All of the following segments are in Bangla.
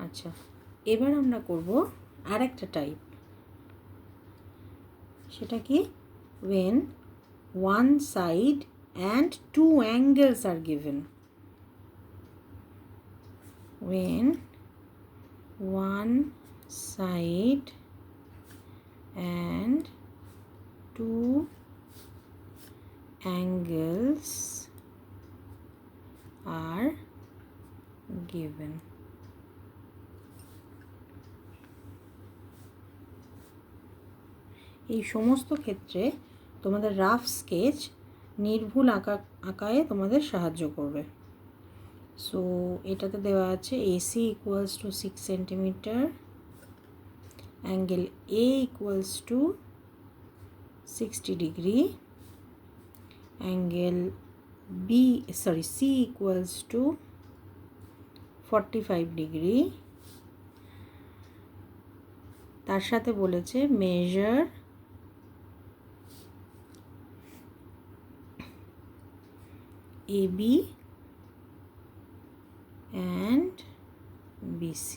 আচ্ছা, এবার আমরা করব আর একটা টাইপ, সেটা কি, when one side and two angles are given. When one side and two angles are given. এই সমস্ত ক্ষেত্রে তোমাদের রাফ স্কেচ নির্ভুল আঁকায় তোমাদের সাহায্য করবে। সো এটাতে দেওয়া আছে AC equals to 6 centimetre, angle A equals to 60 degree, angle C equals to 45 degree. তার সাথে বলেছে মেজার AB and BC.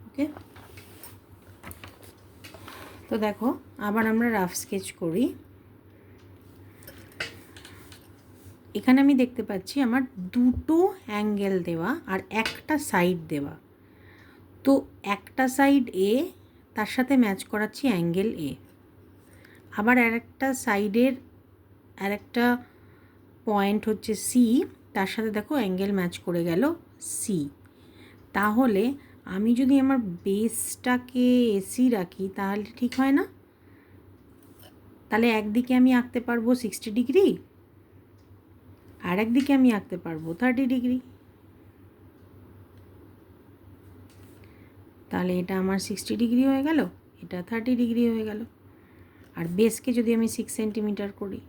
ওকে, তো দেখো আবার আমরা রাফ স্কেচ করি। এখানে আমি দেখতে পাচ্ছি আমার দুটো অ্যাঙ্গেল দেওয়া আর একটা সাইড দেওয়া। তো একটা সাইড A, তার সাথে ম্যাচ করাচ্ছি অ্যাঙ্গেল A। আবার আরেকটা সাইডের আরেকটা পয়েন্ট হচ্ছে C, তার সাথে দেখো অ্যাঙ্গেল ম্যাচ করে গেল C। তাহলে আমি যদি আমার বেসটাকে AC রাখি তাহলে ঠিক হয় না? তাহলে একদিকে আমি আঁকতে পারবো 60 ডিগ্রি, আর একদিকে আমি আঁকতে পারবো 30 ডিগ্রি। তাহলে এটা আমার 60 ডিগ্রি হয়ে গেল, এটা 30 ডিগ্রি হয়ে গেল। আর বেসকে যদি আমি 6 সেন্টিমিটার করি,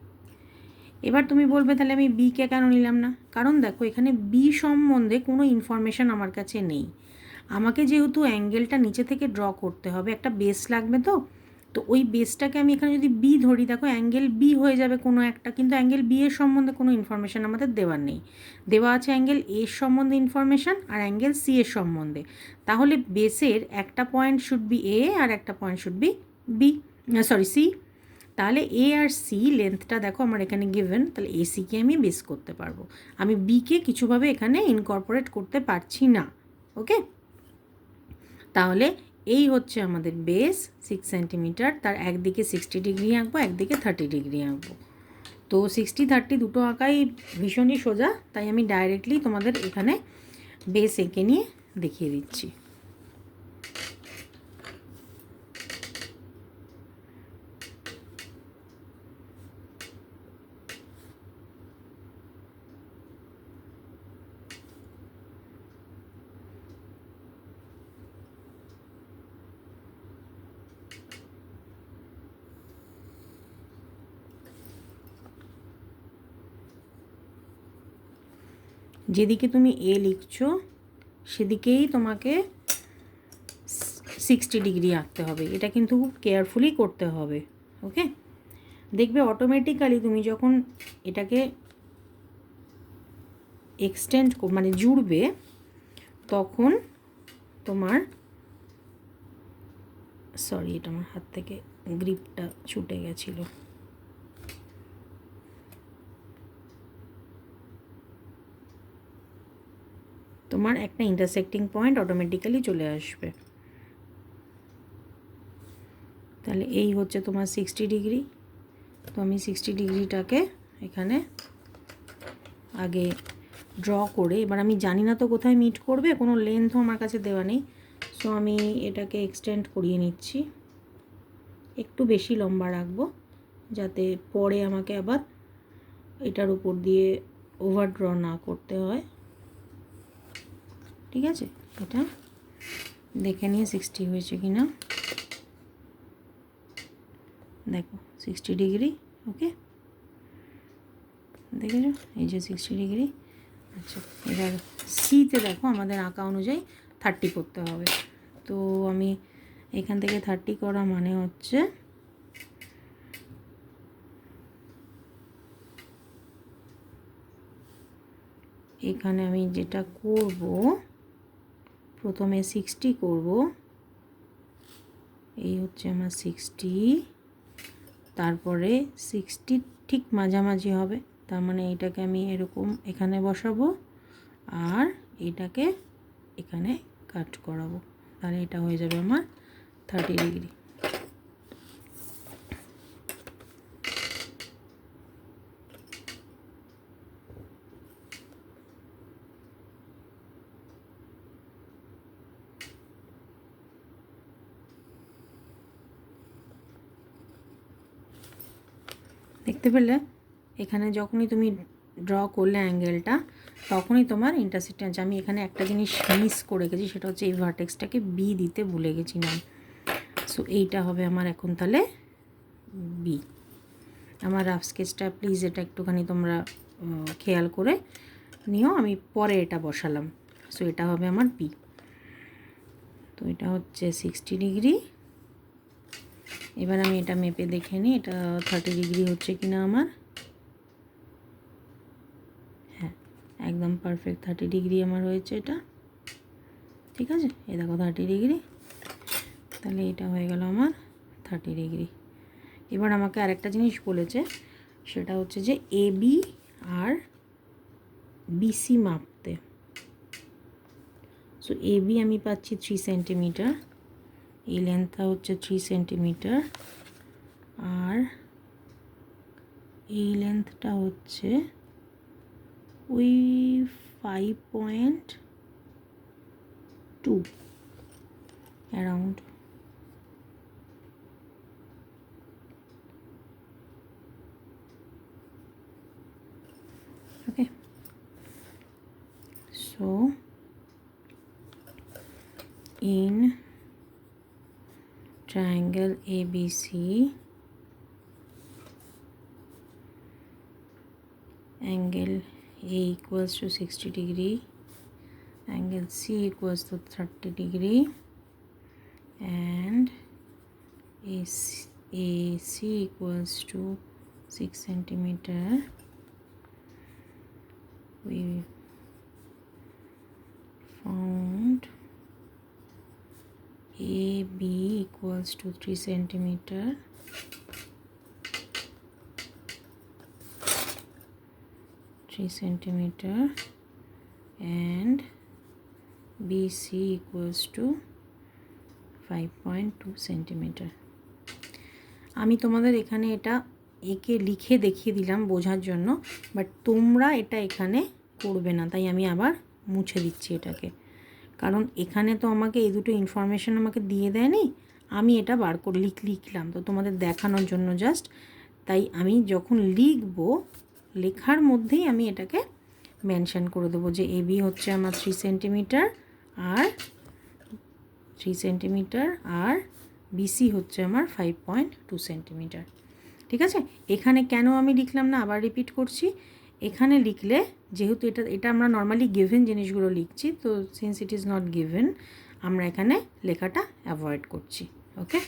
এবার তুমি বলবে তাহলে আমি বিকে কেন নিলাম না? কারণ দেখো এখানে বি সম্বন্ধে কোনো ইনফরমেশান আমার কাছে নেই। আমাকে যেহেতু অ্যাঙ্গেলটা নিচে থেকে ড্র করতে হবে, একটা বেস লাগবে, তো ওই বেসটাকে আমি এখানে যদি বি ধরি, দেখো অ্যাঙ্গেল বি হয়ে যাবে কোনো একটা, কিন্তু অ্যাঙ্গেল বি এর সম্বন্ধে কোনো ইনফরমেশান আমাদের দেওয়ার নেই। দেওয়া আছে অ্যাঙ্গেল এর সম্বন্ধে ইনফরমেশান আর অ্যাঙ্গেল সি এর সম্বন্ধে। তাহলে বেসের একটা পয়েন্ট শুড বি এ আর একটা পয়েন্ট শুড বি সি। তাহলে এ আর সি লেন্থটা দেখো আমার এখানে গিভেন, তাহলে এ সিকে আমি বেস করতে পারবো, আমি বিকে কিছুভাবে এখানে ইনকর্পোরেট করতে পারছি না। ওকে, তাহলে এই হচ্ছে আমাদের বেস 6 সেন্টিমিটার, তার একদিকে 60 ডিগ্রি আঁকবো, একদিকে 30 ডিগ্রি আঁকবো। তো 60-30 দুটো আঁকাই ভীষণই সোজা, তাই আমি ডাইরেক্টলি তোমাদের এখানে বেস এঁকে নিয়ে দেখিয়ে দিচ্ছি। যেদিকে তুমি এ লিখছো সেদিকেই তোমাকে 60 ডিগ্রি আঁকতে হবে, এটা কিন্তু খুব কেয়ারফুলি করতে হবে। ওকে, দেখবে অটোমেটিক্যালি তুমি যখন এটাকে এক্সটেন্ড মানে জুড়বে, তখন তোমার সরি এটা আমার হাত থেকে গ্রিপটা ছুটে গেছিলো। তোমার একটা ইন্টারসেক্টিং পয়েন্ট অটোমেটিক্যালি চলে আসবে। তাহলে এই হচ্ছে তোমার 60 ডিগ্রি। তো আমি 60 ডিগ্রিটাকে এখানে আগে ড্র করে, এবার আমি জানি না তো কোথায় মিট করবে, কোনো লেন্থও আমার কাছে দেওয়া নেই, সো আমি এটাকে এক্সটেন্ড করিয়ে নিচ্ছি, একটু বেশি লম্বা রাখবো যাতে পরে আমাকে আবার এটার উপর দিয়ে ওভার ড্র না করতে হয়। ঠিক আছে, এটা দেখে নিয়ে 60 হয়েছে কি না, দেখো 60 ডিগ্রি। ওকে, দেখেছো এই যে 60 ডিগ্রি। আচ্ছা, এবার সিতে দেখো আমাদের আঁকা অনুযায়ী 30 করতে হবে। তো আমি এখান থেকে 30 করা মানে হচ্ছে এখানে আমি যেটা করব, প্রথমে 60 করব, এই হচ্ছে আমার 60, তারপরে 60 ঠিক মাঝামাঝি হবে, তার মানে এটাকে আমি এরকম এখানে বসাবো আর এটাকে এখানে কাট করাবো, তাহলে এটা হয়ে যাবে আমার 30 ডিগ্রি। দেখতে পেলে এখানে যখনই তুমি ড্র করলে অ্যাঙ্গেলটা, তখনই তোমার ইন্টারসেকশন। আমি এখানে একটা জিনিস মিস করে গেছি, সেটা হচ্ছে এই ভার্টেক্সটাকে বি দিতে ভুলে গেছিলাম। সো এইটা হবে আমার এখন তাহলে বি। আমার রাফ স্কেচটা প্লিজ এটা একটুখানি তোমরা খেয়াল করে নিও, আমি পরে এটা বসালাম। সো এটা হবে আমার বি। তো এটা হচ্ছে 60 ডিগ্রি। এবার আমি এটা মেপে দেখে নিই এটা 30 ডিগ্রি হচ্ছে কিনা আমার। হ্যাঁ, একদম পারফেক্ট 30 ডিগ্রি আমার হয়েছে এটা। ঠিক আছে, এই দেখো 30 ডিগ্রি, তাহলে এটা হয়ে গেল আমার 30 ডিগ্রি। এবার আমাকে আরেকটা জিনিস বলেছে, সেটা হচ্ছে যে এ বি আর বিসি মাপতে। সো এ বি আমি পাচ্ছি 3 সেন্টিমিটার, এই লেন্থটা হচ্ছে 3 সেন্টিমিটার, আর এই লেন্থটা হচ্ছে ওই 5.2 around. Okay, so in triangle ABC, angle A equals to 60 degree, angle C equals to 30 degree, and AC equals to 6 centimeter. We found AB equals to 3 centimeter, and BC equals to 5.2 centimeter. আমি তোমাদের এখানে এটা একে লিখে দেখিয়ে দিলাম বোঝার জন্য, বাট তোমরা এটা এখানে করবে না, তাই আমি আবার মুছে দিচ্ছি এটাকে, কারণ এখানে তো আমাকে এই দুটো ইনফরমেশান আমাকে দিয়ে দেয়নি, আমি এটা বার করে লিখলাম তো তোমাদের দেখানোর জন্য জাস্ট। তাই আমি যখন লিখবো, লেখার মধ্যেই আমি এটাকে মেনশন করে দেবো যে এ বি হচ্ছে আমার 3 সেন্টিমিটার আর বিসি হচ্ছে আমার 5.2 সেন্টিমিটার। ঠিক আছে, এখানে কেন আমি লিখলাম না আবার রিপিট করছি, এখানে লিখলে যেহেতু এটা আমরা নর্মালি গিভেন জিনিসগুলো লিখছি, তো since it is not given আমরা এখানে লেখাটা অ্যাভয়েড করছি। ওকে।